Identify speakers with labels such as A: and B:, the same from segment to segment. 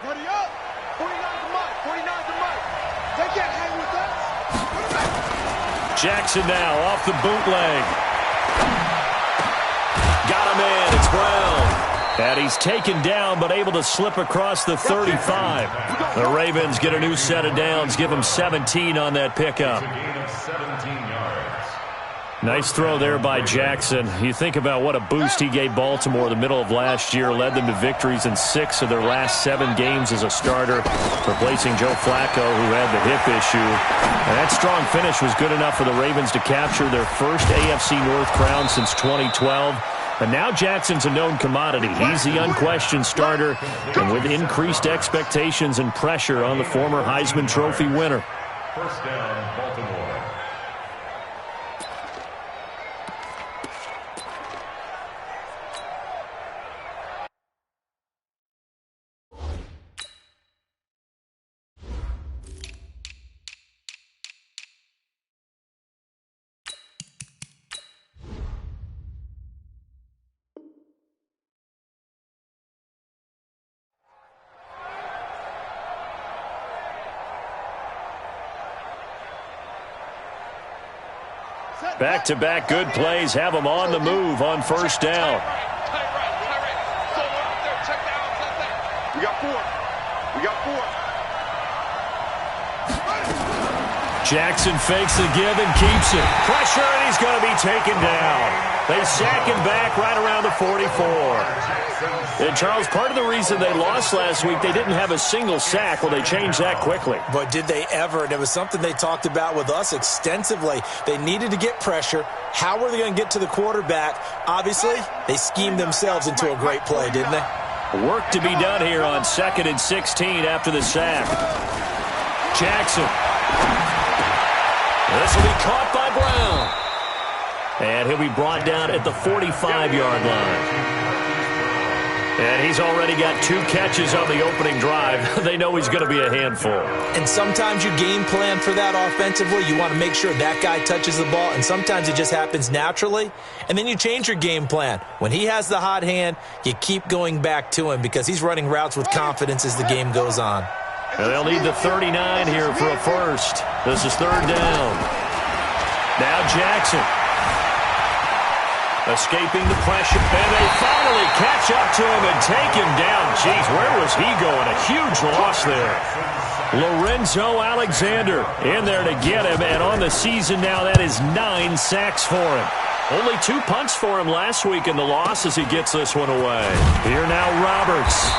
A: Ready up. 49's a mark. 49's a mark. They can't hang with us. Put it back.
B: Jackson now off the bootleg. Got him in. It's Brown. And he's taken down, but able to slip across the 35. The Ravens get a new set of downs, give him 17 on that pickup. Nice throw there by Jackson. You think about what a boost he gave Baltimore the middle of last year, led them to victories in 6 of their last 7 games as a starter, replacing Joe Flacco, who had the hip issue. And that strong finish was good enough for the Ravens to capture their first AFC North crown since 2012. And now Jackson's a known commodity. He's the unquestioned starter, and with increased expectations and pressure on the former Heisman Trophy winner.
C: First down, Baltimore.
B: Back-to-back good plays have him on the move on first down.
A: We got 4. We got 4.
B: Jackson fakes the give and keeps it. Pressure, and he's going to be taken down. They sack him back right around the 44. And, Charles, part of the reason they lost last week, they didn't have a single sack. Well, they changed that quickly.
D: But did they ever? And it was something they talked about with us extensively. They needed to get pressure. How were they going to get to the quarterback? Obviously, they schemed themselves into a great play, didn't they?
B: Work to be done here on 2nd and 16 after the sack. Jackson. This will be caught by Brown. And he'll be brought down at the 45-yard line. And he's already got 2 catches on the opening drive. They know he's going to be a handful.
D: And sometimes you game plan for that offensively. You want to make sure that guy touches the ball, and sometimes it just happens naturally. And then you change your game plan. When he has the hot hand, you keep going back to him because he's running routes with confidence as the game goes on.
B: And they'll need the 39 here for a first. This is 3rd down. Now Jackson. Escaping the pressure, and they finally catch up to him and take him down. Jeez, where was he going? A huge loss there. Lorenzo Alexander in there to get him, and on the season now, that is 9 sacks for him. Only 2 punts for him last week in the loss as he gets this one away. Here now Roberts.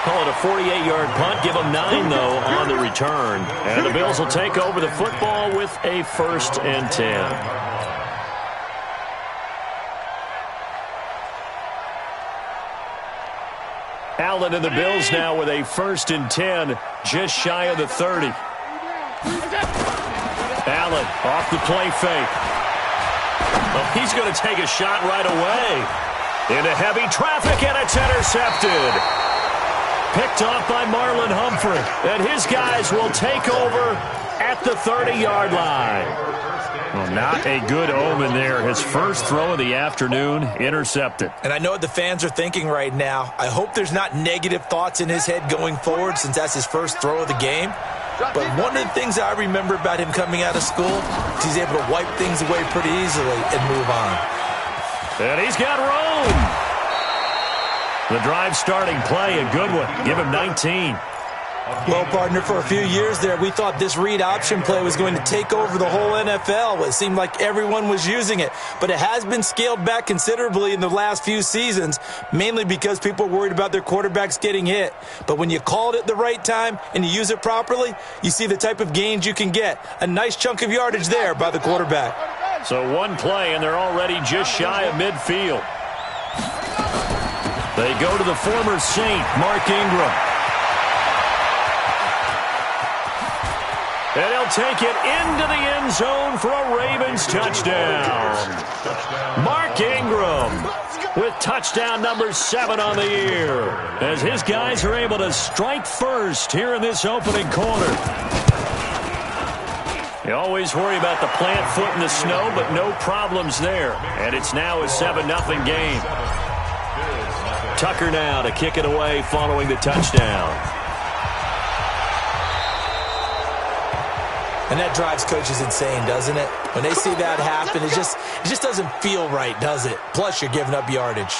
B: Call it a 48-yard punt. Give him 9, though, on the return. And the Bills will take over the football with a 1st and 10. Allen and the Bills now with a 1st and 10, just shy of the 30. Allen off the play fake. Well, he's going to take a shot right away. Into heavy traffic, and it's intercepted. Picked off by Marlon Humphrey. And his guys will take over at the 30-yard line. Well, not a good omen there. His first throw of the afternoon, intercepted.
D: And I know what the fans are thinking right now. I hope there's not negative thoughts in his head going forward since that's his first throw of the game. But one of the things I remember about him coming out of school is he's able to wipe things away pretty easily and move on.
B: And he's got room. The drive starting play, a good one. Give him 19.
D: Well, partner, for a few years there, we thought this read option play was going to take over the whole NFL. It seemed like everyone was using it. But it has been scaled back considerably in the last few seasons, mainly because people are worried about their quarterbacks getting hit. But when you call it at the right time and you use it properly, you see the type of gains you can get. A nice chunk of yardage there by the quarterback.
B: So 1 play, and they're already just shy of midfield. They go to the former Saint, Mark Ingram. And he'll take it into the end zone for a Ravens touchdown. Mark Ingram with touchdown number 7 on the year, as his guys are able to strike first here in this opening quarter. You always worry about the plant foot in the snow, but no problems there. And it's now a 7-0 game. Tucker now to kick it away following the touchdown.
D: And that drives coaches insane, doesn't it? When they see that happen, it just doesn't feel right, does it? Plus, you're giving up yardage.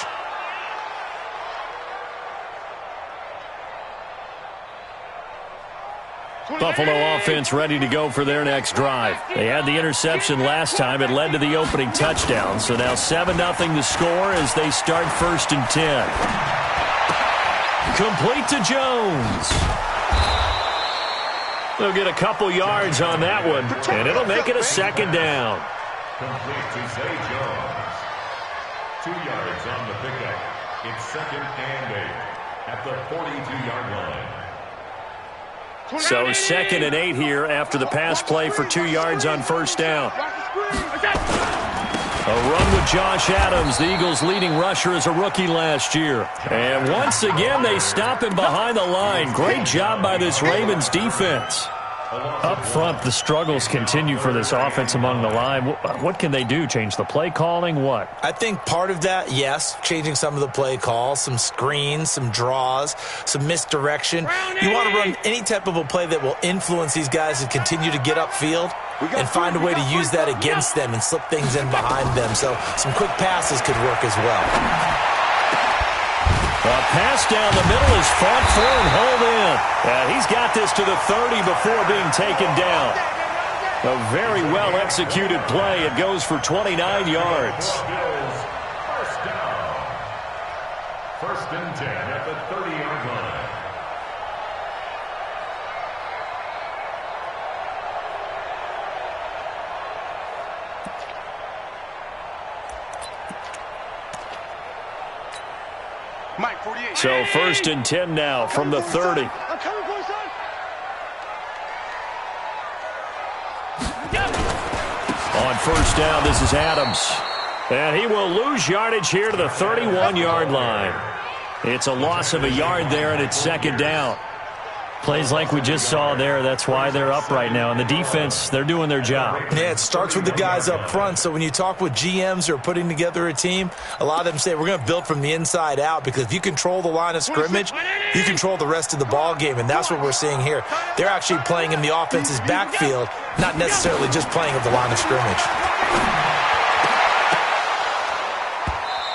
B: Buffalo offense ready to go for their next drive. They had the interception last time. It led to the opening touchdown. So now 7-0 to score as they start 1st and 10. Complete to Jones. They'll get a couple yards on that one, and it'll make it a 2nd down.
C: Complete to Zay Jones. 2 yards on the pickup. It's 2nd and 8 at the 42-yard line.
B: So 2nd and 8 here after the pass play for 2 yards on 1st down. A run with Josh Adams, the Eagles' leading rusher as a rookie last year. And once again, they stop him behind the line. Great job by this Ravens defense. Up front, the struggles continue for this offense among the line. What can they do? Change the play calling? What?
D: I think part of that, yes, changing some of the play calls, some screens, some draws, some misdirection. You want to run any type of a play that will influence these guys and continue to get upfield and find a way to use that against them and slip things in behind them. So some quick passes could work as well.
B: A pass down the middle is fought for and hauled in. And he's got this to the 30 before being taken down. A very well-executed play. It goes for 29 yards.
C: 1st down. 1st and 10 at the 30-yard line.
B: So 1st and 10 now from the 30.
A: I'm coming for you, son.
B: On 1st down, this is Adams. And he will lose yardage here to the 31-yard line. It's a loss of a yard there, and it's 2nd down. Plays like we just saw there, that's why they're up right now. And the defense, they're doing their job.
D: Yeah, it starts with the guys up front. So when you talk with GMs who are putting together a team, a lot of them say we're going to build from the inside out, because if you control the line of scrimmage, you control the rest of the ball game, and that's what we're seeing here. They're actually playing in the offense's backfield, not necessarily just playing at the line of scrimmage.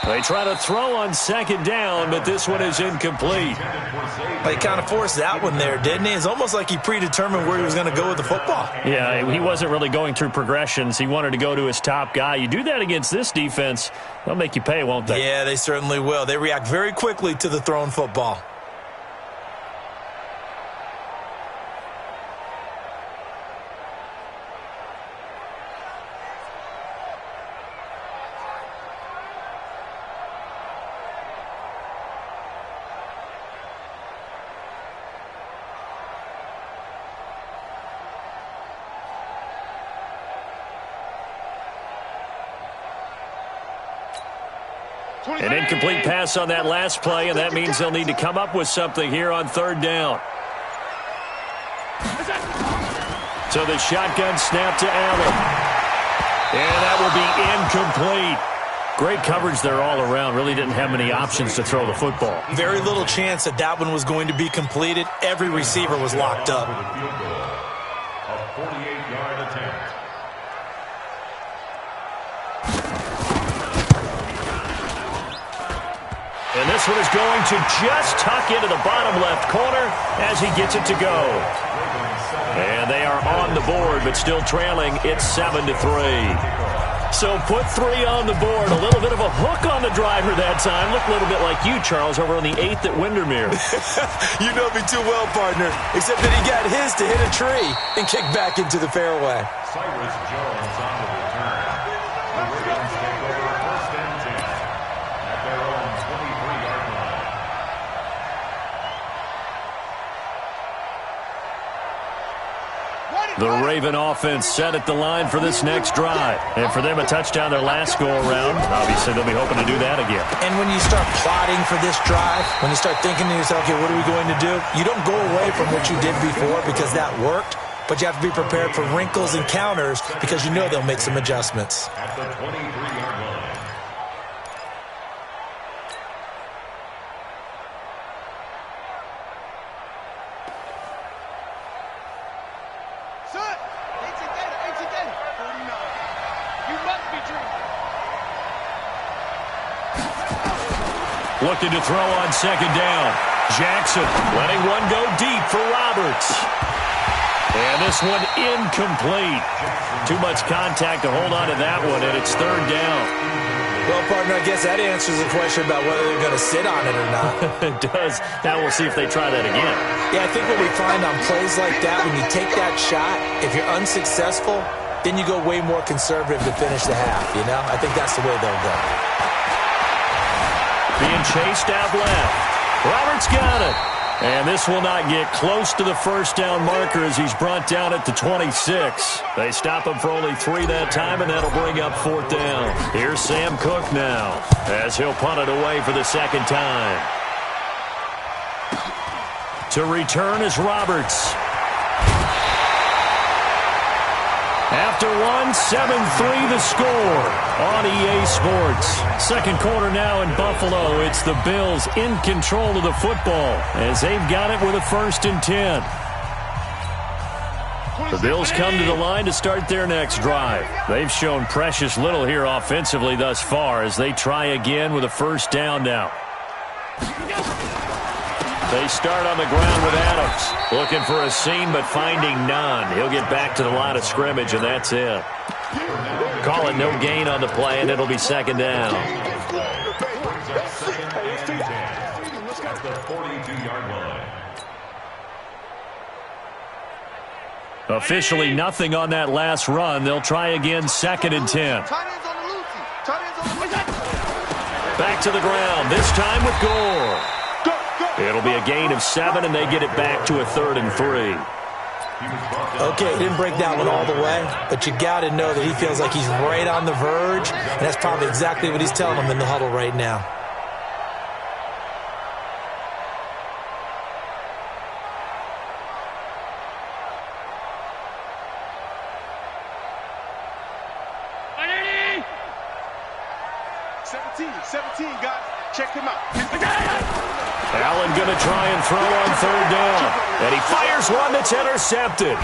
B: They try to throw on 2nd down, but this one is incomplete.
D: He kind of forced that one there, didn't he? It's almost like he predetermined where he was going to go with the football.
B: Yeah, he wasn't really going through progressions. He wanted to go to his top guy. You do that against this defense, they'll make you pay, won't they?
D: Yeah, they certainly will. They react very quickly to the thrown football.
B: An incomplete pass on that last play, and that means they'll need to come up with something here on 3rd down. So the shotgun snap to Allen. And that will be incomplete. Great coverage there all around. Really didn't have many options to throw the football.
D: Very little chance that that one was going to be completed. Every receiver was locked up.
C: A 48-yard attempt.
B: And this one is going to just tuck into the bottom left corner as he gets it to go. And they are on the board, but still trailing. It's 7-3. So put 3 on the board. A little bit of a hook on the driver that time. Looked a little bit like you, Charles, over on the 8th at Windermere.
D: You know me too well, partner. Except that he got his to hit a tree and kick back into the fairway.
C: Cyrus Jones on the return. The Ravens take over 1st and 10 at their own 23-yard line.
B: The Raven offense set at the line for this next drive. And for them, a touchdown their last go-around. Obviously, they'll be hoping to do that again.
D: And when you start plotting for this drive, when you start thinking to yourself, okay, what are we going to do? You don't go away from what you did before because that worked, but you have to be prepared for wrinkles and counters because you know they'll make some adjustments.
C: At the 23-yard line.
B: Looking to throw on second down. Jackson letting one go deep for Roberts. And this one incomplete. Too much contact to hold on to that one, and it's third down.
D: Well, partner, I guess that answers the question about whether they're going to sit on it or not.
B: It does. Now we'll see if they try that again.
D: Yeah, I think what we find on plays like that, when you take that shot, if you're unsuccessful, then you go way more conservative to finish the half, you know? I think that's the way they'll go.
B: Being chased out left. Roberts got it. And this will not get close to the first down marker as he's brought down at the 26. They stop him for only 3 that time, and that'll bring up fourth down. Here's Sam Cook now as he'll punt it away for the second time. To return is Roberts. After one, 7-3 the score on EA Sports. Second quarter now in Buffalo. It's the Bills in control of the football as they've got it with a 1st and 10. The Bills come to the line to start their next drive. They've shown precious little here offensively thus far as they try again with a first down now. They start on the ground with Adams. Looking for a seam, but finding none. He'll get back to the line of scrimmage, and that's it. Call it no gain on the play, and it'll be second down.
C: At the 42-yard line.
B: Officially nothing on that last run. They'll try again, 2nd and 10. Back to the ground, this time with Gore. It'll be a gain of 7, and they get it back to a 3rd and 3.
D: Okay, he didn't break that one all the way, but you got to know that he feels like he's right on the verge, and that's probably exactly what he's telling them in the huddle right now.
A: Check him out.
B: Allen going to try and throw on 3rd down. And he fires one that's intercepted.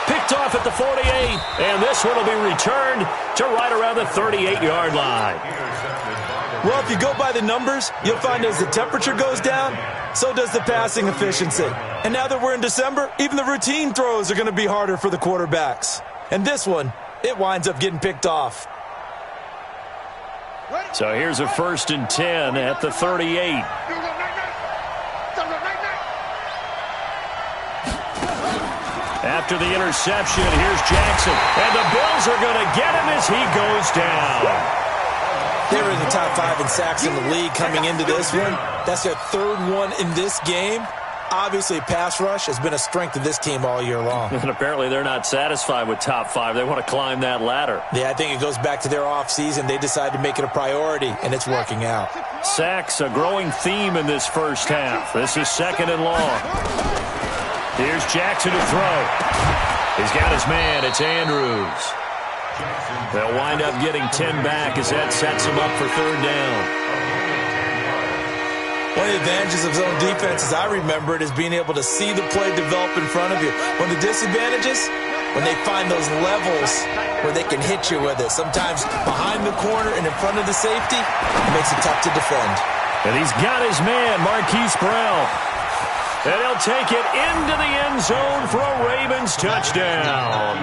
B: Picked off at the 48. And this one will be returned to right around the 38-yard line.
D: Well, if you go by the numbers, you'll find as the temperature goes down, so does the passing efficiency. And now that we're in December, even the routine throws are going to be harder for the quarterbacks. And this one, it winds up getting picked off.
B: So here's a 1st and 10 at the 38. After the interception, here's Jackson. And the Bills are going to get him as he goes down.
D: They were in the top 5 in sacks in the league coming into this one. That's their 3rd one in this game. Obviously, pass rush has been a strength of this team all year long.
B: And apparently they're not satisfied with top 5. They want to climb that ladder.
D: Yeah, I think it goes back to their offseason. They decided to make it a priority, and it's working out.
B: Sacks, a growing theme in this first half. This is 2nd and long. Here's Jackson to throw. He's got his man. It's Andrews. They'll wind up getting 10 back as that sets him up for 3rd down.
D: One of the advantages of zone defense, as I remember it, is being able to see the play develop in front of you. One of the disadvantages, when they find those levels where they can hit you with it. Sometimes behind the corner and in front of the safety, it makes it tough to defend.
B: And he's got his man, Marquise Brown. And he'll take it into the end zone for a Ravens touchdown.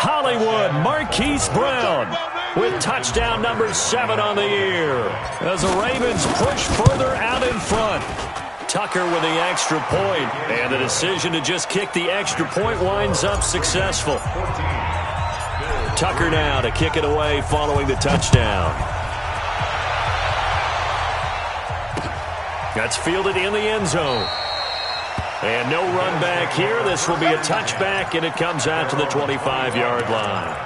B: Hollywood, Marquise Brown with touchdown number 7 on the year as the Ravens push further out in front. Tucker with the extra point, and the decision to just kick the extra point winds up successful. Tucker now to kick it away following the touchdown. That's fielded in the end zone. And no run back here. This will be a touchback, and it comes out to the 25-yard line.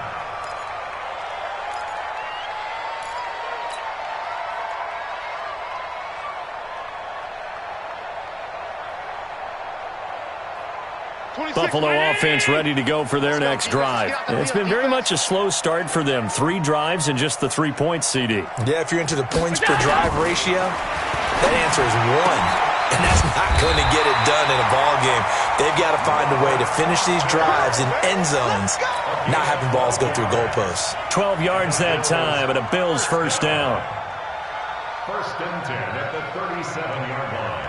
B: Buffalo offense ready to go for their next drive. It's been very much a slow start for them. 3 drives and just the 3-point CD.
D: Yeah, if you're into the points per drive ratio, that answer is 1. And that's not going to get it done in a ball game. They've got to find a way to finish these drives in end zones, not having balls go through goalposts.
B: 12 yards that time and a Bills first down.
C: First and 10 at the 37-yard line.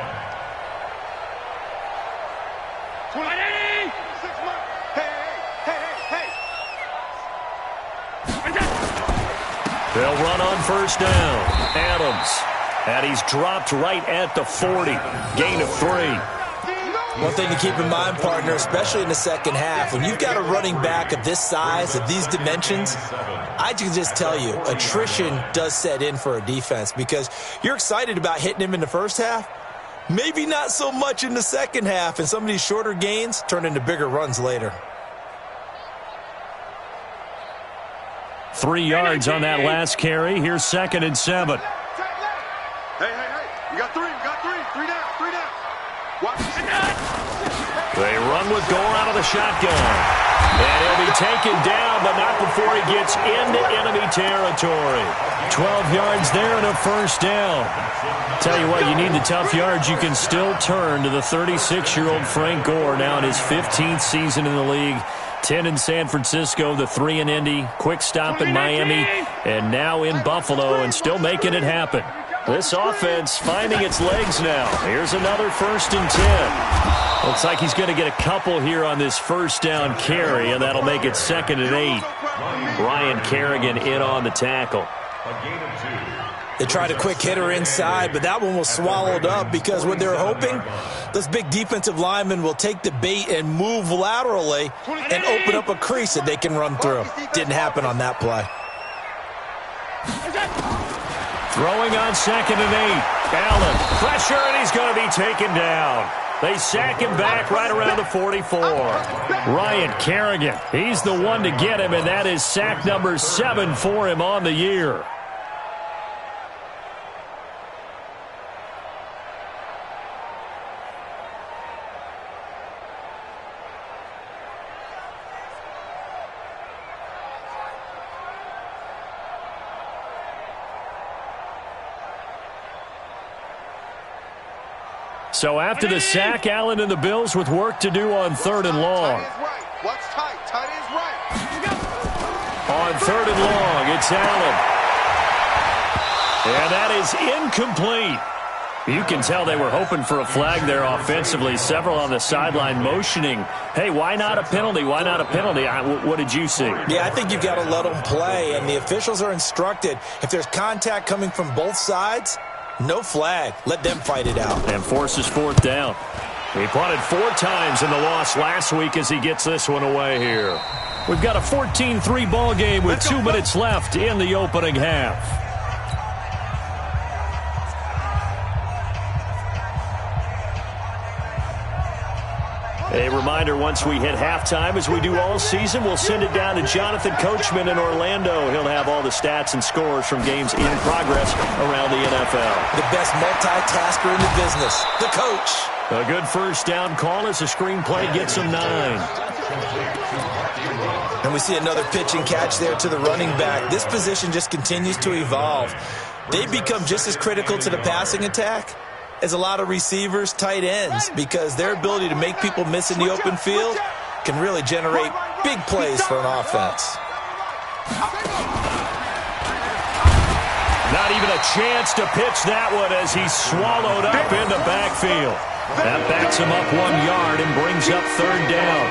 A: 20. 6 months. Hey.
B: They'll run on first down. Adams. And he's dropped right at the 40. Gain of 3.
D: One thing to keep in mind, partner, especially in the second half, when you've got a running back of this size, of these dimensions, I can just tell you, attrition does set in for a defense because you're excited about hitting him in the first half, maybe not so much in the second half, and some of these shorter gains turn into bigger runs later.
B: 3 yards on that last carry. Here's 2nd and 7.
A: Hey. We got 3. 3 down. Watch it.
B: They run with Gore out of the shotgun. And he'll be taken down, but not before he gets into enemy territory. 12 yards there and a first down. Tell you what, you need the tough yards. You can still turn to the 36-year-old Frank Gore, now in his 15th season in the league. 10 in San Francisco, the 3 in Indy, quick stop in Miami, and now in Buffalo, and still making it happen. This offense finding its legs now. Here's another 1st and 10. Looks like he's going to get a couple here on this first down carry, and that'll make it 2nd and 8. Ryan Kerrigan in on the tackle.
D: They tried a quick hitter inside, but that one was swallowed up because what they're hoping, this big defensive lineman will take the bait and move laterally and open up a crease that they can run through. Didn't happen on that play.
B: Throwing on 2nd and 8. Allen, pressure, and he's going to be taken down. They sack him back right around the 44. Ryan Kerrigan, he's the one to get him, and that is sack number 7 for him on the year. So after the sack, Allen and the Bills with work to do on 3rd and long.
A: What's tight? Tight is right.
B: On 3rd and long, it's Allen. And that is incomplete. You can tell they were hoping for a flag there offensively. Several on the sideline motioning, hey, why not a penalty? Why not a penalty? What did you see?
D: Yeah, I think you've got to let them play, and the officials are instructed, if there's contact coming from both sides, no flag. Let them fight it out.
B: And forces 4th down. He punted 4 times in the loss last week as he gets this one away here. We've got a 14-3 ball game with 2 minutes left in the opening half. A reminder, once we hit halftime, as we do all season, we'll send it down to Jonathan Coachman in Orlando. He'll have all the stats and scores from games in progress around the NFL.
D: The best multitasker in the business, the coach.
B: A good first down call as the screenplay gets him 9.
D: And we see another pitch and catch there to the running back. This position just continues to evolve. They become just as critical to the passing attack as a lot of receivers, tight ends, because their ability to make people miss in the open field can really generate big plays for an offense.
B: Not even a chance to pitch that one as he's swallowed up in the backfield. That backs him up 1 yard and brings up 3rd down.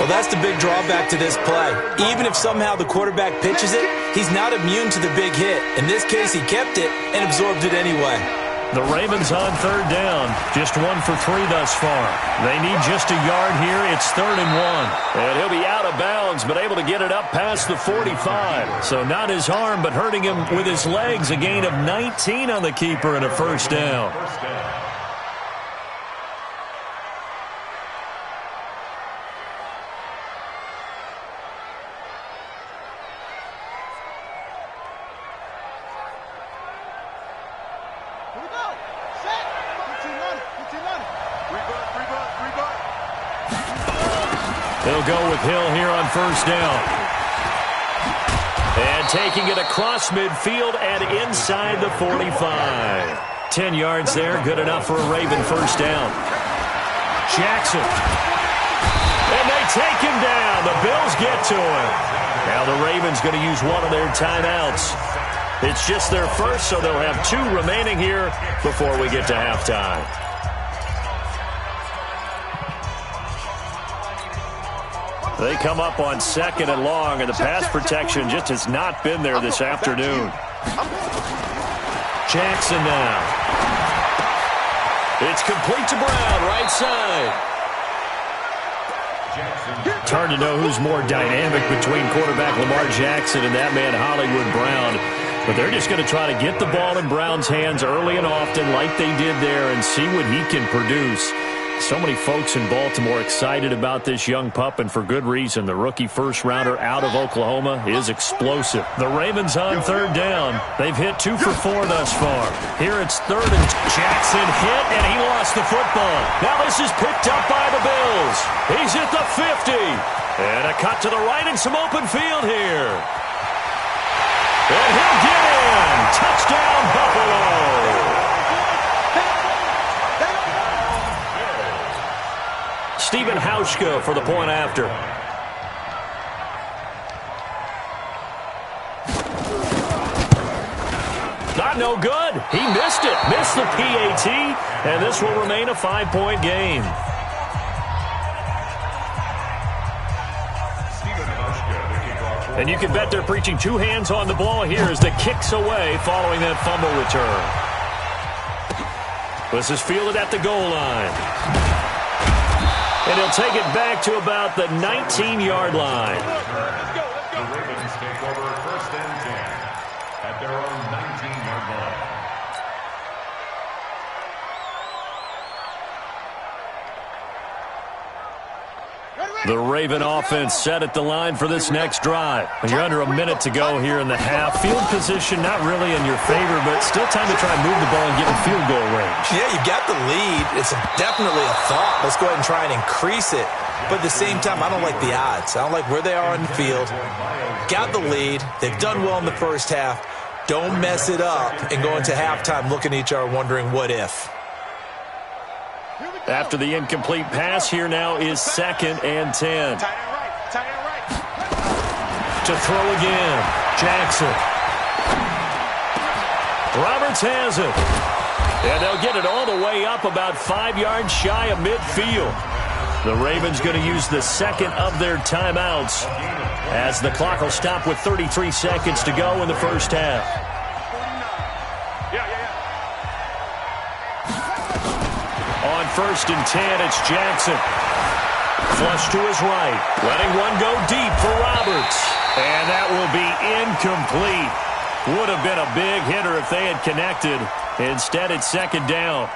D: Well, that's the big drawback to this play. Even if somehow the quarterback pitches it, he's not immune to the big hit. In this case, he kept it and absorbed it anyway.
B: The Ravens on 3rd down. Just 1 for 3 thus far. They need just a yard here. It's 3rd and 1. And he'll be out of bounds, but able to get it up past the 45. So not his arm, but hurting him with his legs. A gain of 19 on the keeper and a first down. They'll go with Hill here on first down. And taking it across midfield and inside the 45. 10 yards there, good enough for a Raven first down. Jackson. And they take him down. The Bills get to him. Now the Ravens going to use one of their timeouts. It's just their first, so they'll have 2 remaining here before we get to halftime. They come up on 2nd and long, and the pass protection just has not been there this afternoon. Jackson now. It's complete to Brown, right side. It's hard to know who's more dynamic between quarterback Lamar Jackson and that man Hollywood Brown. But they're just going to try to get the ball in Brown's hands early and often like they did there and see what he can produce. So many folks in Baltimore excited about this young pup, and for good reason. The rookie first-rounder out of Oklahoma is explosive. The Ravens on 3rd down. They've hit 2 for 4 thus far. Here it's 3rd and Jackson hit, and he lost the football. Now this is picked up by the Bills. He's at the 50. And a cut to the right and some open field here. And he'll get in. Touchdown, Buffalo. Stephen Hauschka for the point after. Not no good. He missed it. Missed the PAT, and this will remain a 5-point game. And you can bet they're preaching 2 hands on the ball here as the kick's away following that fumble return. This is fielded at the goal line. And he'll take it back to about the 19-yard line.
C: The Ravens take over 1st and 10 at their own 19-yard line.
B: The Raven offense set at the line for this next drive. You're under a minute to go here in the half. Field position not really in your favor, but still time to try and move the ball and get in field goal range.
D: Yeah, you got the lead. It's definitely a thought. Let's go ahead and try and increase it. But at the same time, I don't like the odds. I don't like where they are on the field. Got the lead. They've done well in the first half. Don't mess it up and go into halftime looking at each other wondering what if.
B: After the incomplete pass, here now is 2nd and 10. To throw again, Jackson. Roberts has it. And they'll get it all the way up about 5 yards shy of midfield. The Ravens going to use the 2nd of their timeouts as the clock will stop with 33 seconds to go in the first half. On 1st and 10, it's Jackson. Flush to his right. Letting one go deep for Roberts. And that will be incomplete. Would have been a big hitter if they had connected. Instead, it's 2nd down.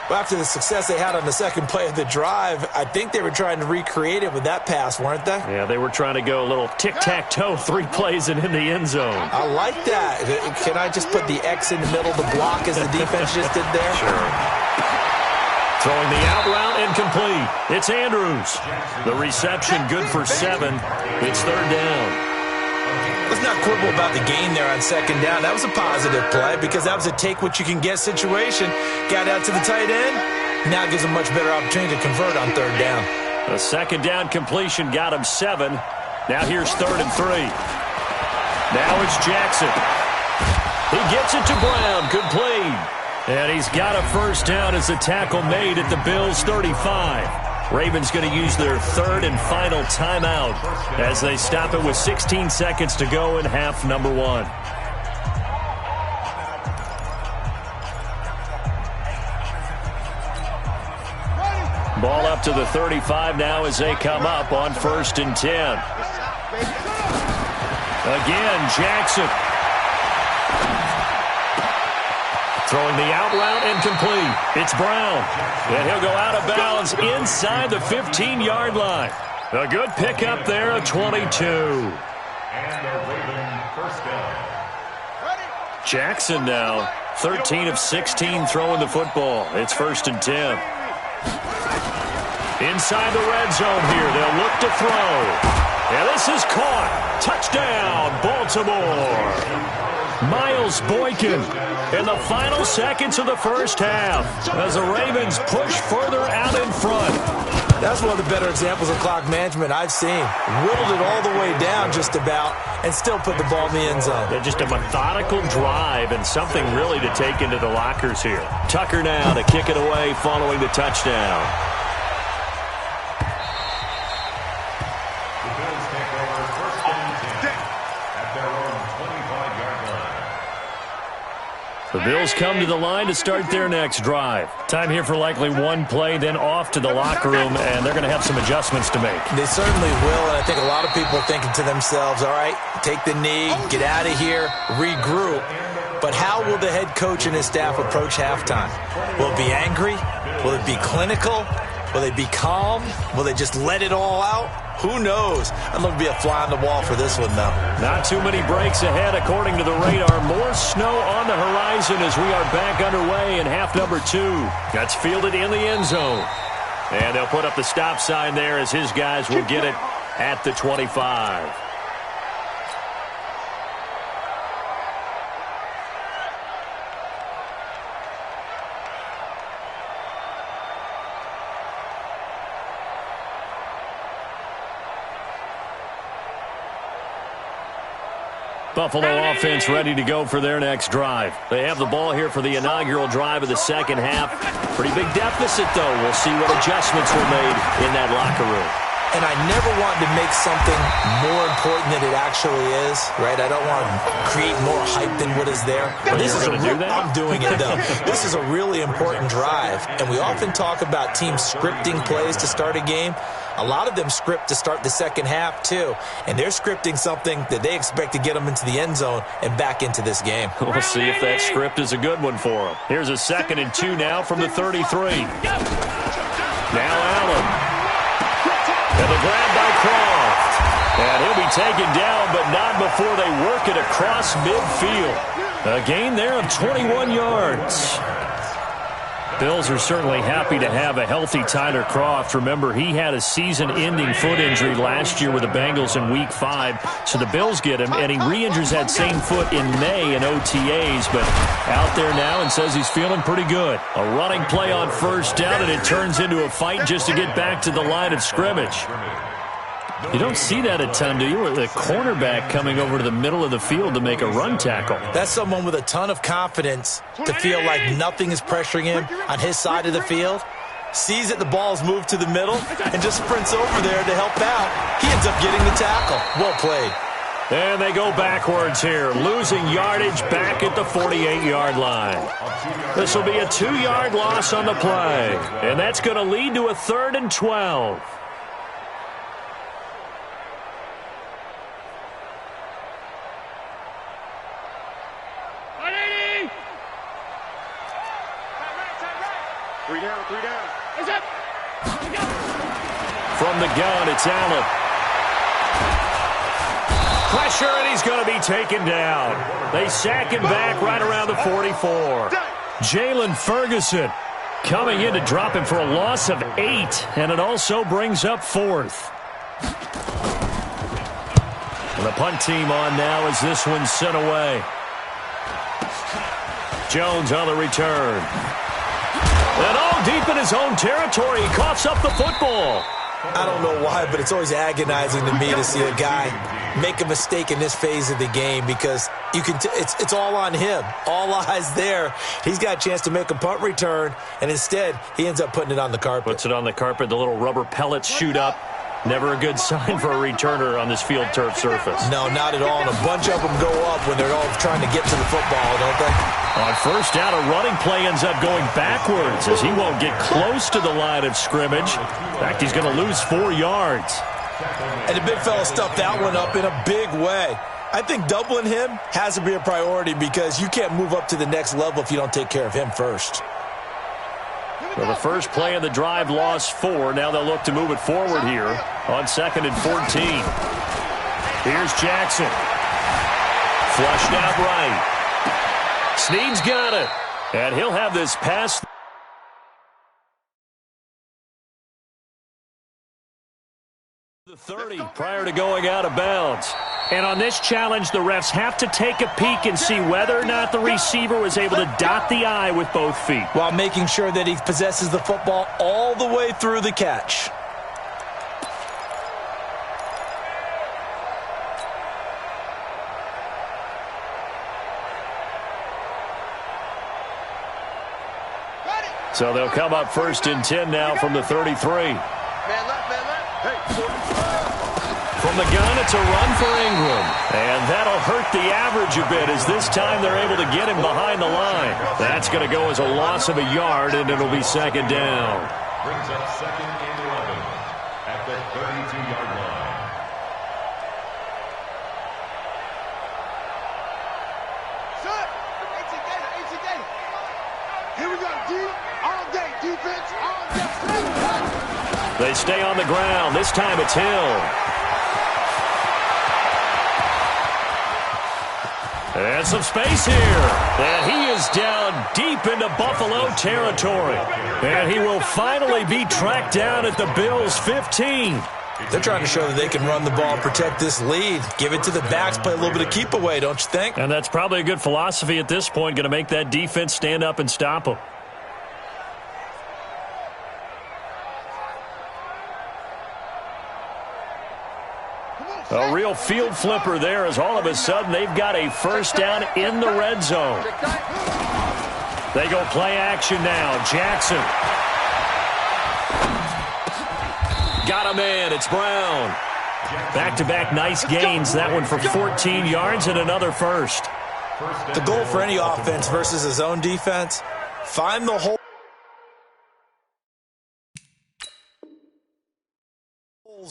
D: Well, after the success they had on the 2nd play of the drive, I think they were trying to recreate it with that pass, weren't they?
B: Yeah, they were trying to go a little tic-tac-toe, 3 plays and in the end zone.
D: I like that. Can I just put the X in the middle of the block as the defense just did there?
B: Sure. Throwing the out route and complete. It's Andrews. The reception good for 7. It's 3rd down.
D: Let's not quibble about the gain there on 2nd down. That was a positive play because that was a take-what-you-can-get situation. Got out to the tight end. Now gives them much better opportunity to convert on 3rd down.
B: The 2nd down completion got him 7. Now here's 3rd and 3. Now it's Jackson. He gets it to Brown. Complete. And he's got a first down as the tackle made at the Bills' 35. Ravens going to use their 3rd and final timeout as they stop it with 16 seconds to go in half number 1. Ball up to the 35 now as they come up on 1st and 10. Again, Jackson. Throwing the out route and complete. It's Brown. And he'll go out of bounds inside the 15-yard line. A good pickup there of 22.
C: And the Raven first down.
B: Jackson now, 13 of 16 throwing the football. It's 1st and 10. Inside the red zone here. They'll look to throw. And this is caught. Touchdown, Baltimore. Miles Boykin in the final seconds of the first half as the Ravens push further out in front.
D: That's one of the better examples of clock management I've seen. Whittled it all the way down just about and still put the ball in the end zone.
B: Yeah, just a methodical drive and something really to take into the lockers here. Tucker now to kick it away following the touchdown. The Bills come to the line to start their next drive. Time here for likely one play, then off to the locker room, and they're going to have some adjustments to make.
D: They certainly will, and I think a lot of people are thinking to themselves, all right, take the knee, get out of here, regroup. But how will the head coach and his staff approach halftime? Will it be angry? Will it be clinical? Will they be calm? Will they just let it all out? Who knows? I'd love to be a fly on the wall for this one, though.
B: Not too many breaks ahead, according to the radar. More snow on the horizon as we are back underway in half number 2. That's fielded in the end zone. And they'll put up the stop sign there as his guys will get it at the 25. Buffalo offense ready to go for their next drive. They have the ball here for the inaugural drive of the second half. Pretty big deficit, though. We'll see what adjustments were made in that locker room.
D: And I never want to make something more important than it actually is, right? I don't want to create more hype than what is there.
B: This is
D: I'm doing it, though. This is a really important drive, and we often talk about teams scripting plays to start a game. A lot of them script to start the second half, too, and they're scripting something that they expect to get them into the end zone and back into this game.
B: We'll see if that script is a good one for them. Here's a 2nd and 2 now from the 33. Now Allen. And the grab by Croft. And he'll be taken down, but not before they work it across midfield. A gain there of 21 yards. Bills are certainly happy to have a healthy Tyler Croft. Remember, he had a season-ending foot injury last year with the Bengals in Week 5. So the Bills get him, and he re-injures that same foot in May in OTAs. But out there now and says he's feeling pretty good. A running play on first down, and it turns into a fight just to get back to the line of scrimmage. You don't see that a ton, do you? With a cornerback coming over to the middle of the field to make a run tackle.
D: That's someone with a ton of confidence to feel like nothing is pressuring him on his side of the field. Sees that the ball's moved to the middle and just sprints over there to help out. He ends up getting the tackle. Well played.
B: And they go backwards here, losing yardage back at the 48-yard line. This will be a 2-yard loss on the play, and that's going to lead to a 3rd and 12.
A: Three down.
B: From the gun, it's Allen. Pressure, and he's going to be taken down. They sack him back right around the 44. Jalen Ferguson coming in to drop him for a loss of 8, and it also brings up 4th. And the punt team on now as this one's sent away. Jones on the return. And all deep in his own territory, he coughs up the football.
D: I don't know why, but it's always agonizing to me to see a guy make a mistake in this phase of the game because you can. It's all on him. All eyes there. He's got a chance to make a punt return, and instead he ends up putting it on the carpet.
B: Puts it on the carpet. The little rubber pellets shoot up. Never a good sign for a returner on this field turf surface.
D: No, not at all. And a bunch of them go up when they're all trying to get to the football, don't they?
B: On first down, a running play ends up going backwards as he won't get close to the line of scrimmage. In fact, he's going to lose 4 yards.
D: And the big fella stuffed that one up in a big way. I think doubling him has to be a priority because you can't move up to the next level if you don't take care of him first.
B: Well, the first play of the drive lost 4. Now they'll look to move it forward here on 2nd and 14. Here's Jackson. Flushed out right. Snead's got it. And he'll have this pass. The the 30 prior to going out of bounds. And on this challenge, the refs have to take a peek and see whether or not the receiver was able to dot the I with both feet,
D: while making sure that he possesses the football all the way through the catch.
B: So they'll come up 1st and 10 now from the 33.
A: Man left, man left. Hey,
B: from the gun, it's a run for Ingram. And that'll hurt the average a bit as this time they're able to get him behind the line. That's going to go as a loss of a yard, and it'll be 2nd down.
C: Brings up 2nd and 11 at the 32-yard line.
A: Shut! ATK. Here we go, D. All day. Defense, all day.
B: They stay on the ground. This time it's Hill. And some space here. And he is down deep into Buffalo territory. And he will finally be tracked down at the Bills' 15.
D: They're trying to show that they can run the ball, protect this lead, give it to the backs, play a little bit of keep away, don't you think?
B: And that's probably a good philosophy at this point, going to make that defense stand up and stop them. A real field flipper there as all of a sudden they've got a 1st down in the red zone. They go play action now. Jackson. Got a man. It's Brown. Back-to-back nice gains. That one for 14 yards and another 1st.
D: The goal for any offense versus his own defense, find the holes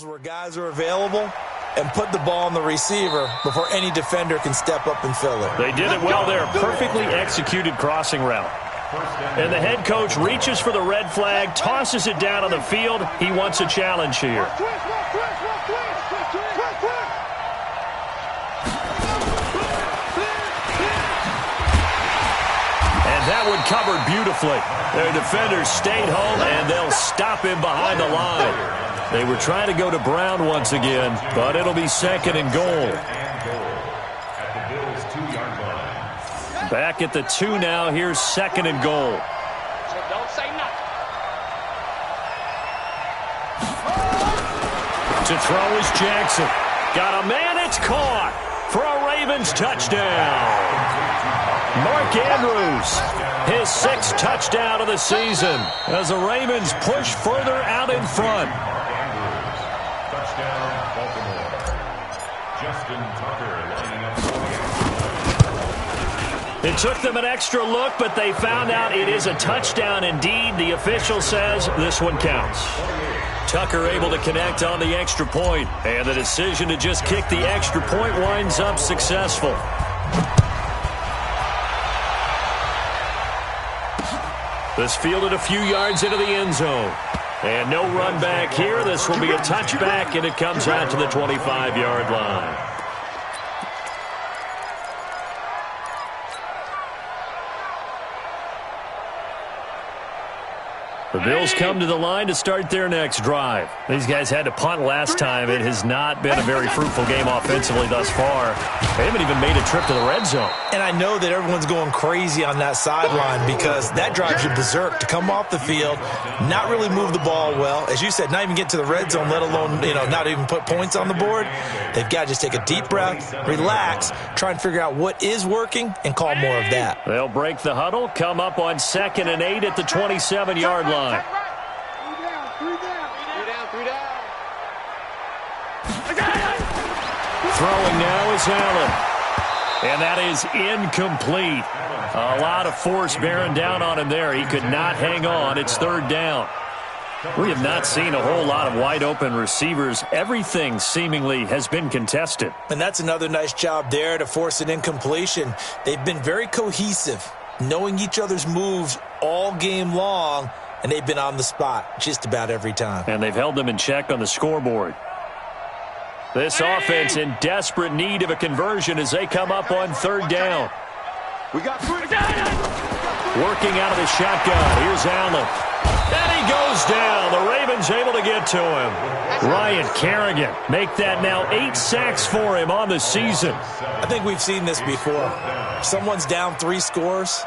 D: where guys are available and put the ball on the receiver before any defender can step up and fill it.
B: They did it well there. Perfectly executed crossing route. And the head coach reaches for the red flag, tosses it down on the field. He wants a challenge here. And that one covered beautifully. Their defenders stayed home, and they'll stop him behind the line. They were trying to go to Brown once again, but it'll be 2nd and goal. Back at the 2 now. Here's 2nd and goal.
A: Don't say nothing.
B: To throw is Jackson. Got a man. It's caught for a Ravens touchdown. Mark Andrews, his 6th touchdown of the season as the Ravens push further out in front.
C: Touchdown, Baltimore. Justin Tucker lining up for the
B: It took them an extra look, but they found out it is a touchdown indeed. The official says this one counts. Tucker able to connect on the extra point, and the decision to just kick the extra point winds up successful. This fielded a few yards into the end zone. And no run back here. This will be a touchback, and it comes out to the 25-yard line. The Bills come to the line to start their next drive. These guys had to punt last time. It has not been a very fruitful game offensively thus far. They haven't even made a trip to the red zone.
D: And I know that everyone's going crazy on that sideline because that drives you berserk to come off the field, not really move the ball well. As you said, not even get to the red zone, let alone, not even put points on the board. They've got to just take a deep breath, relax, try and figure out what is working, and call more of that.
B: They'll break the huddle, come up on 2nd and 8 at the 27-yard line. Throwing now is Allen. And that is incomplete. A lot of force bearing down on him there. He could not hang on. It's 3rd down. We have not seen a whole lot of wide-open receivers. Everything seemingly has been contested.
D: And that's another nice job there to force an incompletion. They've been very cohesive, knowing each other's moves all game long, and they've been on the spot just about every time.
B: And they've held them in check on the scoreboard. This offense in desperate need of a conversion as they come up on 3rd down.
A: We got 3.
B: Working out of the shotgun. Here's Allen. And he goes down. The Ravens able to get to him. Ryan Kerrigan make that now 8 sacks for him on the season.
D: I think we've seen this before. Someone's down 3 scores.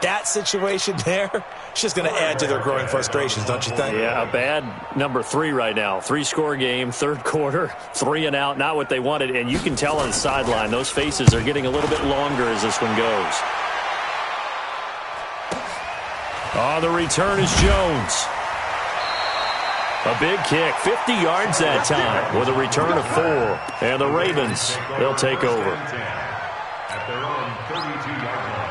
D: That situation there, it's just going to add to their growing frustrations, don't you think?
B: Yeah, a bad number 3 right now. 3-score game, third quarter, 3 and out, not what they wanted. And you can tell on the sideline, those faces are getting a little bit longer as this one goes. On the return is Jones. A big kick, 50 yards that time with a return of 4. And the Ravens, they'll take over.
C: At their own 32-yard line.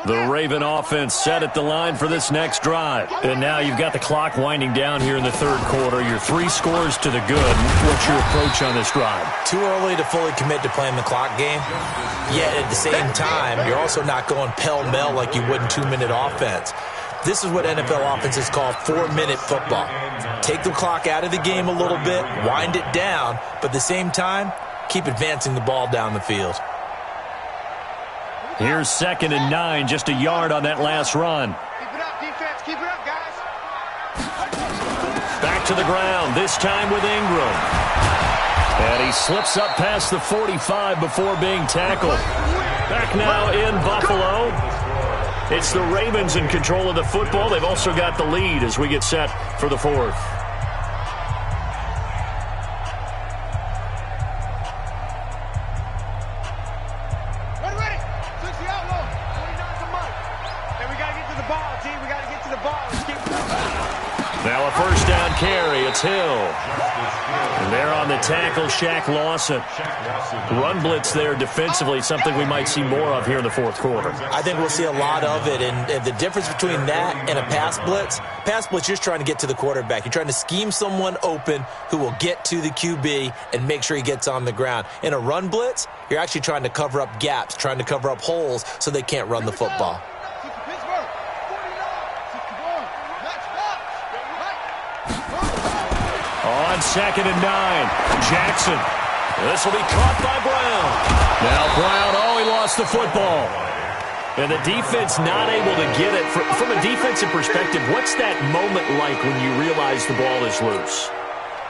B: The Raven offense set at the line for this next drive. And now you've got the clock winding down here in the third quarter. You're 3 scores to the good. What's your approach on this drive?
D: Too early to fully commit to playing the clock game. Yet at the same time, you're also not going pell-mell like you would in 2-minute offense. This is what NFL offenses call 4-minute football. Take the clock out of the game a little bit, wind it down, but at the same time, keep advancing the ball down the field.
B: Here's 2nd and 9, just a yard on that last run.
A: Keep it up, defense. Keep it up, guys.
B: Back to the ground, this time with Ingram. And he slips up past the 45 before being tackled. Back now in Buffalo. It's the Ravens in control of the football. They've also got the lead as we get set for the 4th. Now a first down carry. It's Hill. And they're on the tackle, Shaq Lawson. Run blitz there defensively, something we might see more of here in the fourth quarter.
D: I think we'll see a lot of it. And the difference between that and a pass blitz, you're just trying to get to the quarterback. You're trying to scheme someone open who will get to the QB and make sure he gets on the ground. In a run blitz, you're actually trying to cover up gaps, trying to cover up holes so they can't run the football.
B: On 2nd and 9, Jackson. This will be caught by Brown. Now Brown, he lost the football. And the defense not able to get it. From a defensive perspective, what's that moment like when you realize the ball is loose?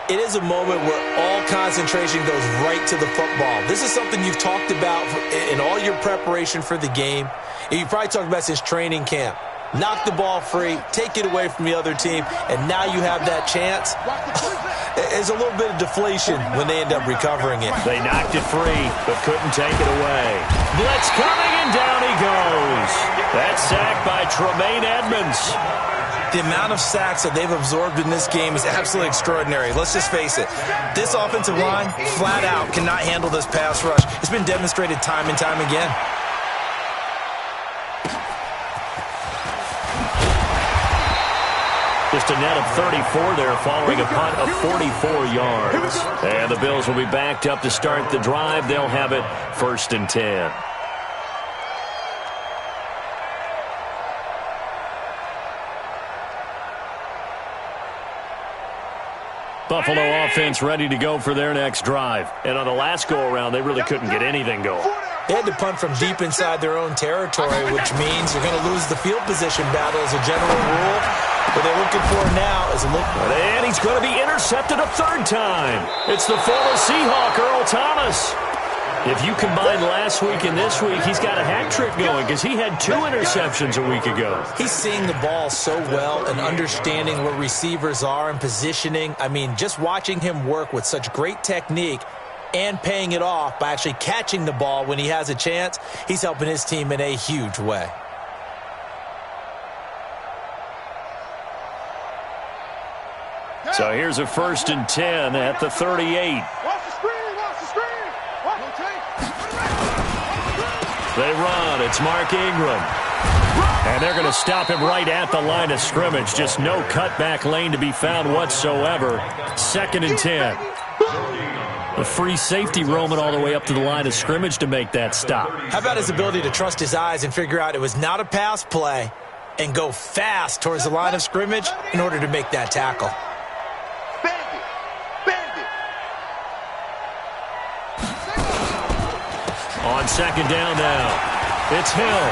D: It is a moment where all concentration goes right to the football. This is something you've talked about in all your preparation for the game. And you probably talked about since training camp. Knock the ball free, take it away from the other team, and now you have that chance. There's a little bit of deflation when they end up recovering it.
B: They knocked it free, but couldn't take it away. Blitz coming, and down he goes. That sack by Tremaine Edmonds.
D: The amount of sacks that they've absorbed in this game is absolutely extraordinary. Let's just face it. This offensive line, flat out, cannot handle this pass rush. It's been demonstrated time and time again.
B: Just a net of 34 there following a punt of 44 yards. And the Bills will be backed up to start the drive. They'll have it 1st and 10. Buffalo offense ready to go for their next drive. And on the last go-around, they really couldn't get anything going.
D: They had to punt from deep inside their own territory, which means you're going to lose the field position battle as a general rule. What they're looking for now is a look.
B: And he's going to be intercepted a 3rd time. It's the former Seahawk, Earl Thomas. If you combine last week and this week, he's got a hat trick going because he had 2 interceptions a week ago.
D: He's seeing the ball so well and understanding where receivers are and positioning. I mean, just watching him work with such great technique and paying it off by actually catching the ball when he has a chance, he's helping his team in a huge way.
B: So here's a 1st and 10 at the 38.
A: Watch the screen, watch the screen.
B: They run. It's Mark Ingram. And they're going to stop him right at the line of scrimmage. Just no cutback lane to be found whatsoever. 2nd and 10. The free safety roaming all the way up to the line of scrimmage to make that stop.
D: How about his ability to trust his eyes and figure out it was not a pass play and go fast towards the line of scrimmage in order to make that tackle?
B: On second down now, it's Hill.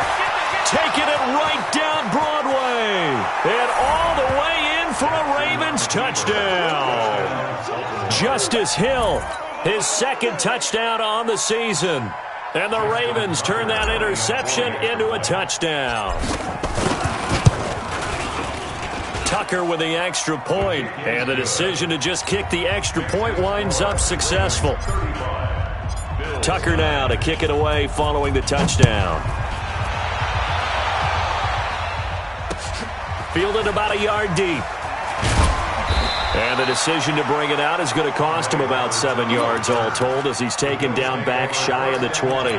B: Taking it right down Broadway. And all the way in for a Ravens touchdown. Justice Hill, his second touchdown on the season. And the Ravens turn that interception into a touchdown. Tucker with the extra point, and the decision to just kick the extra point winds up successful. Tucker now to kick it away following the touchdown. Fielded about a yard deep. And the decision to bring it out is going to cost him about 7 yards all told as he's taken down back shy of the 20.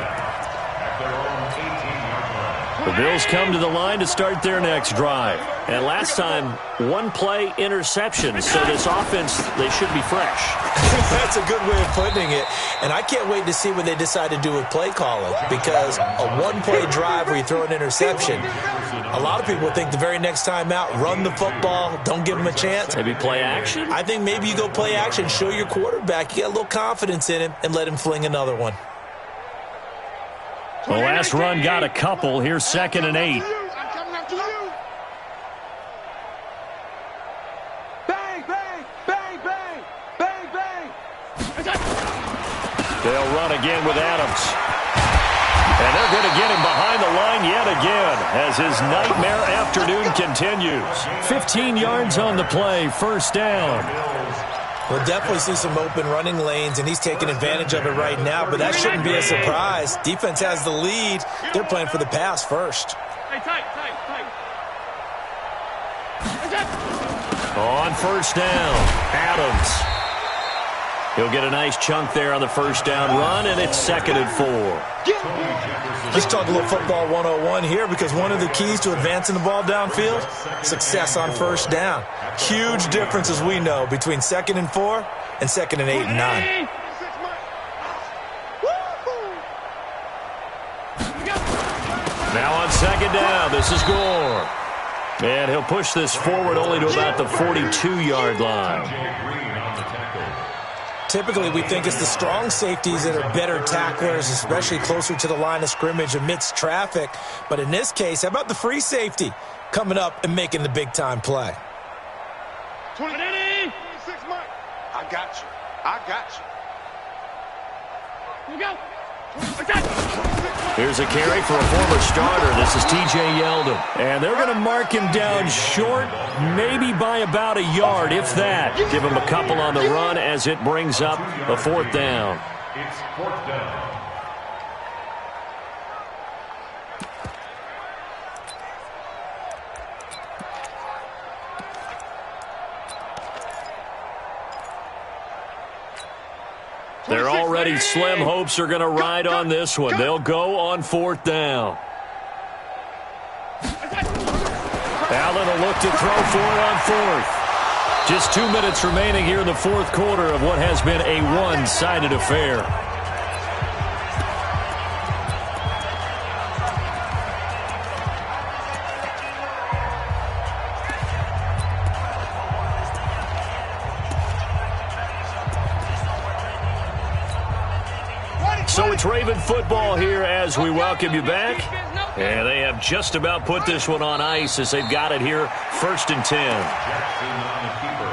B: The Bills come to the line to start their next drive. And last time, one-play interception. So this offense, they should be fresh.
D: That's a good way of putting it. And I can't wait to see what they decide to do with play calling. Because a one-play drive where you throw an interception, a lot of people think the very next time out, run the football, don't give them a chance.
B: Maybe play action?
D: I think maybe you go play action, show your quarterback, you get a little confidence in him, and let him fling another one.
B: The last run got a couple. Here's 2nd and 8.
A: I'm coming after you. Bang, bang, bang, bang, bang, bang.
B: They'll run again with Adams. And they're going to get him behind the line yet again as his nightmare afternoon continues. 15 yards on the play, first down.
D: We'll definitely see some open running lanes, and he's taking advantage of it right now, but that shouldn't be a surprise. Defense has the lead. They're playing for the pass first.
B: On first down, Adams. He'll get a nice chunk there on the first down run, and it's 2nd and 4.
D: Let's talk a little football 101 here, because one of the keys to advancing the ball downfield, success on first down. Huge difference, as we know, between 2nd and 4 and 2nd and 8 and 9.
B: Now on second down, this is Gore. And he'll push this forward only to about the 42-yard line.
D: Typically, we think it's the strong safeties that are better tacklers, especially closer to the line of scrimmage amidst traffic. But in this case, how about the free safety coming up and making the big-time play?
A: 26 Mike. I got you. I got you. Here we go.
B: Here's a carry for a former starter. This is T.J. Yeldon. And they're going to mark him down short, maybe by about a yard, if that. Give him a couple on the run as it brings up a 4th down.
C: It's 4th down.
B: They're already slim hopes are going to ride on this one. They'll go on 4th down. Allen will look to throw for it on 4th. Just 2 minutes remaining here in the 4th quarter of what has been a one-sided affair. So it's Raven football here as we welcome you back. And they have just about put this one on ice as they've got it here, 1st and 10.
C: Jackson on the keeper.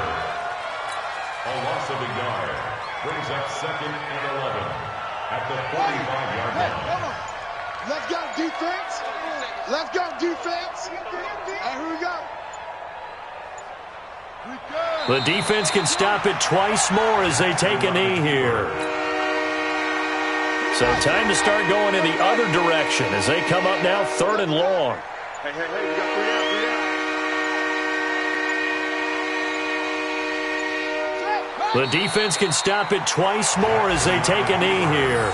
C: A loss of a yard brings up 2nd and 11 at the 45-yard line.
A: Hold on. Let's go defense. Let's go defense. And here we go.
B: The defense can stop it twice more as they take a knee here. So time to start going in the other direction as they come up now 3rd and long.
A: Hey, we got 3 down.
B: The defense can stop it twice more as they take a knee here.